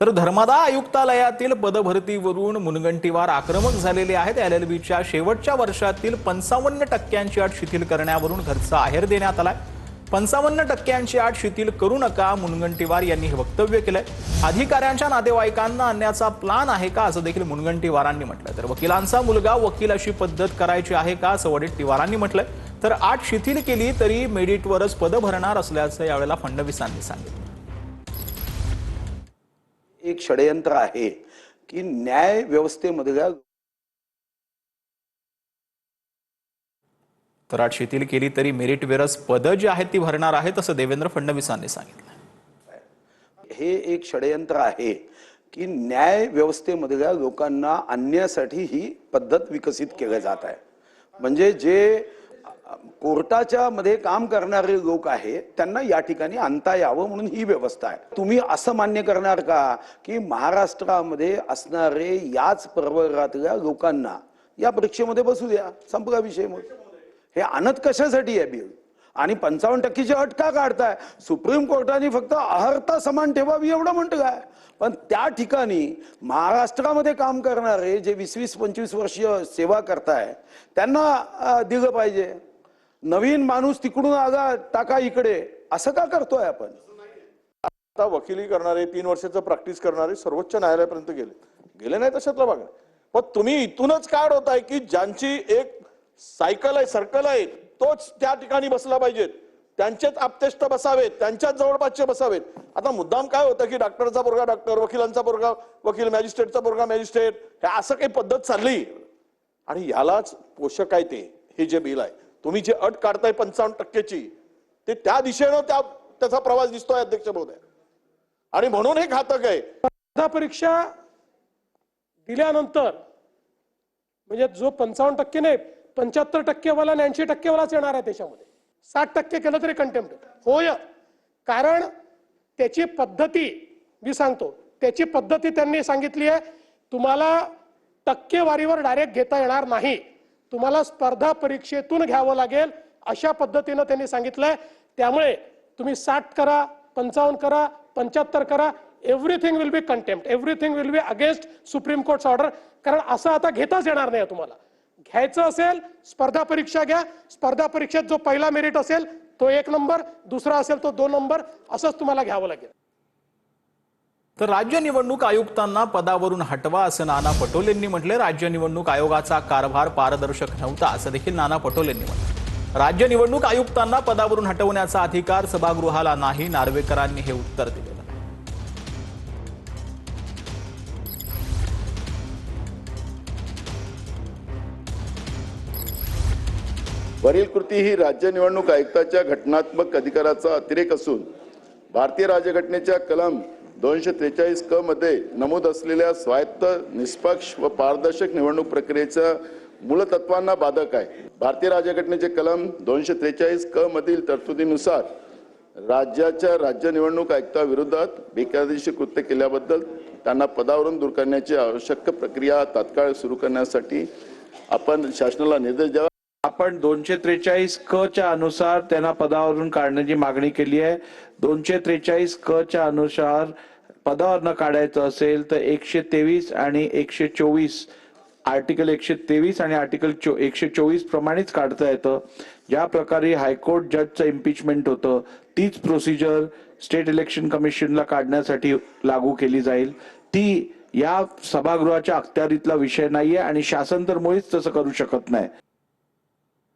तर धर्मादा आयुक्तालयातील पदभरतीवरून मुनगंटीवार आक्रमक झालेले आहेत। LLBच्या शेवटच्या वर्षातील 55% अट शिथिल करण्यावरून घरचा आहेर देण्यात आलाय। 55% अट शिथिल करू नका, मुनगंटीवार यांनी हे वक्तव्य केलंय। अधिकाऱ्यांच्या नातेवाईकांना आणण्याचा प्लान आहे का, असं देखील मुनगंटीवारांनी म्हटलंय। तर वकिलांचा मुलगा वकील अशी पद्धत करायची आहे का, असं वडेट्टीवारांनी म्हटलंय। तर अट शिथिल केली तरी मेरिटवरच पद भरणार असल्याचं यावेळेला फडणवीसांनी सांगितलं। एक षडयंत्र आहे की न्याय व्यवस्थेमध्ये तर अट शिथिल केली तरी मेरिट वेरस पद जी आहेत ती भरणार आहेत, असं देवेंद्र फडणवीसांनी सांगितलं। हे एक षडयंत्र आहे की न्याय व्यवस्थेमधल्या लोकांना आणण्यासाठी ही पद्धत विकसित केली जात आहे। म्हणजे जे कोर्टाच्या मध्ये काम करणारे लोक आहेत त्यांना या ठिकाणी आणता यावं म्हणून ही व्यवस्था आहे। तुम्ही असं मान्य करणार का की महाराष्ट्रामध्ये असणारे याच प्रवर्गातल्या लोकांना या परीक्षेमध्ये बसू द्या, संपला विषय। मग हे आणत कशासाठी आहे बिल? आणि 55%ची अट का काढताय? सुप्रीम कोर्टाने फक्त अर्हता समान ठेवावी एवढं म्हटलंय, पण त्या ठिकाणी महाराष्ट्रामध्ये काम करणारे जे 20-25 वर्ष सेवा करताय त्यांना दिलं पाहिजे। नवीन माणूस तिकडून आला टाका इकडे, असं का करतोय आपण? आता वकिली करणारे 3 वर्षाचं प्रॅक्टिस करणारे सर्वोच्च न्यायालयापर्यंत गेले नाही तशातला भाग नाही। पण तुम्ही इथूनच काय होताय की ज्यांची एक सायकल आहे, सर्कल आहे, तोच त्या ठिकाणी बसला पाहिजे, त्यांचेच आपतेष्ट बसावेत, त्यांच्याच जवळपासचे बसावेत। आता मुद्दाम काय होतं की डॉक्टरचा पोरगा डॉक्टर, वकिलांचा पोरगा वकील, मॅजिस्ट्रेटचा पोरगा मॅजिस्ट्रेट, हे असं काही पद्धत चालली। आणि यालाच पोषक आहे ते हे जे बिल आहे। तुम्ही जे अट काढताय 55%ची, ते त्या दिशेनं त्याचा प्रवास दिसतोय अध्यक्ष महोदय, आणि म्हणून हे घातक आहे। स्पर्धा परीक्षा दिल्यानंतर म्हणजे जो 55% नाही 75% वाला 80% वालाच येणार आहे त्याच्यामध्ये। 60% केलं तरी कंटेम्प्ट होय, कारण त्याची पद्धती मी सांगतो, त्याची पद्धती त्यांनी सांगितली आहे। तुम्हाला टक्केवारीवर डायरेक्ट घेता येणार नाही, तुम्हाला स्पर्धा परीक्षेतून घ्यावं लागेल, अशा पद्धतीने त्यांनी सांगितलंय। त्यामुळे तुम्ही 60 करा, 55 करा, 75 करा, everything will be contempt, everything will be against supreme courts order. कारण असं आता घेताच येणार नाही। तुम्हाला घ्यायचं असेल स्पर्धा परीक्षा घ्या, स्पर्धा परीक्षेत जो पहिला मेरिट असेल तो 1 नंबर, दुसरा असेल तो 2 नंबर, असंच तुम्हाला घ्यावं लागेल। तर राज्य निवडणूक आयुक्तांना पदावरून हटवा, असं नाना पटोलेंनी म्हटले। राज्य निवडणूक आयोगाचा कारभार पारदर्शक नव्हता, असं देखील नाना पटोलेंनी म्हटलं। राज्य निवडणूक आयुक्तांना पदावरून हटवण्याचा अधिकार सभागृहाला नाही, नार्वेकरांनी हे उत्तर दिलेलं। वरील कृती ही राज्य निवडणूक आयुक्ताच्या घटनात्मक अधिकाराचा अतिरेक असून भारतीय राज्यघटनेच्या कलम 243 क मध्ये नमूद असलेल्या स्वायत्त, निष्पक्ष व पारदर्शक निवडणूक प्रक्रियेच्या मूलतत्वांना बाधक आहे। भारतीय राज्यघटनेचे कलम 243 क मधील तरतुदीनुसार राज्याच्या राज्य निवडणूक आयुक्ताविरोधात बेकायदेशीर कृत्य केल्याबद्दल त्यांना पदावरून दूर करण्याची आवश्यक प्रक्रिया तात्काळ सुरू करण्यासाठी आपण शासनाला निर्देश द्यावा। आपण 243 क च्या अनुसार त्यांना पदावरून काढण्याची मागणी केली आहे। 243 क च्या अनुसार पदावर न काढायचं असेल तर 123 आणि 124 आर्टिकल 123 आणि आर्टिकल 124 प्रमाणेच काढता येतं। ज्या प्रकारे हायकोर्ट जजचं इम्पीचमेंट होतं तीच प्रोसिजर स्टेट इलेक्शन कमिशनला काढण्यासाठी लागू केली जाईल। ती या सभागृहाच्या अखत्यारीतला विषय नाहीये आणि शासन तर मुळीच तसं करू शकत नाही।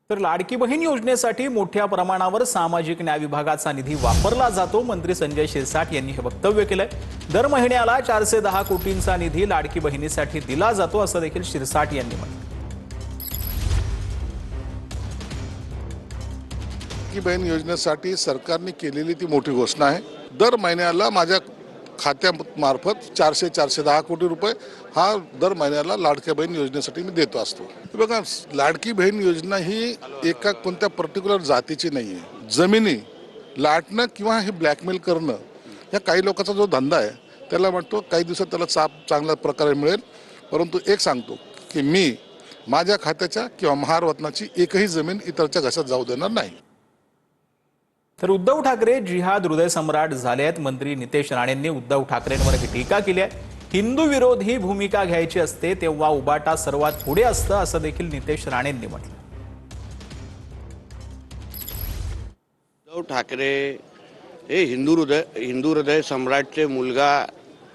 तर लाडकी बहीण योजनेसाठी मोठ्या प्रमाणावर सामाजिक न्याय विभागाचा निधी वापरला जातो, मंत्री संजय शिरसाट यांनी हे वक्तव्य केलंय। दर महिन्याला 410 कोटींचा निधी लाडकी बहिणीसाठी दिला जातो, असं देखील शिरसाट यांनी म्हटलं। लाडकी बहीण योजनेसाठी सरकारने केलेली ती मोठी घोषणा आहे। दर महिन्याला माझ्या खात्यामार्फत 410 कोटी रुपये हा दर महिन्याला लाडक्या बहीण योजनेसाठी मी देतो असतो। बघा, लाडकी बहीण योजना ही एका कोणत्या पर्टिक्युलर जातीची नाही आहे। जमिनी लाटणं किंवा हे ब्लॅकमेल करणं या काही लोकांचा जो धंदा आहे त्याला म्हणतो काही दिवसात त्याला चांगल्या प्रकारे मिळेल। परंतु एक सांगतो की मी माझ्या खात्याच्या किंवा महारत्नाची एकही जमीन इतरच्या घशात जाऊ देणार नाही। तर उद्धव ठाकरे जिहाद हृदय सम्राट झाले आहेत. मंत्री नितेश राणेंनी उद्धव ठाकरेंवर टीका केली आहे. हिंदू विरोधी भूमिका घ्यायची असते तेव्हा उबाटा सर्वात पुढे असतं असं देखील नितेश राणेंनी म्हटलं. उद्धव ठाकरे हे हिंदू हृदय सम्राटचे मुलगा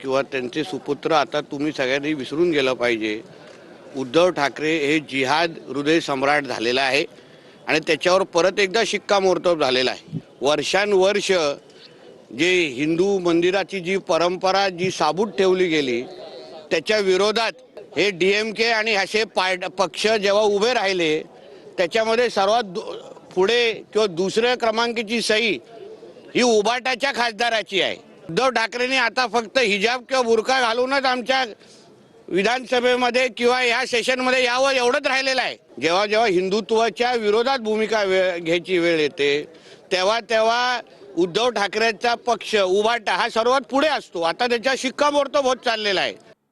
किंवा त्यांचे सुपुत्र आता तुम्ही सगळ्यांनी विसरून गेलं पाहिजे. उद्धव ठाकरे हे जिहाद हृदय सम्राट झालेला आहे आणि त्याच्यावर परत एकदा शिक्कामोर्तब झालेला आहे. वर्षानुवर्ष जे हिंदू मंदिराची जी परंपरा जी साबूत ठेवली गेली त्याच्या विरोधात हे DMK आणि असे पक्ष जेव्हा उभे राहिले त्याच्यामध्ये सर्वात पुढे किंवा दुसऱ्या क्रमांकाची सही ही उबाटाच्या खासदाराची आहे. उद्धव ठाकरेंनी आता फक्त हिजाब किंवा बुरखा घालूनच आमच्या विधानसभेमध्ये किंवा या सेशनमध्ये यावं एवढंच राहिलेलं आहे. जेव्हा जेव्हा हिंदुत्वाच्या विरोधात भूमिका घ्यायची वेळ येते तेव्हा उद्धव ठाकरेंचा पक्ष उबाटा हा सर्वात पुढे असतो. आता त्याच्या शिक्कामोर्तब होत चाललेला आहे.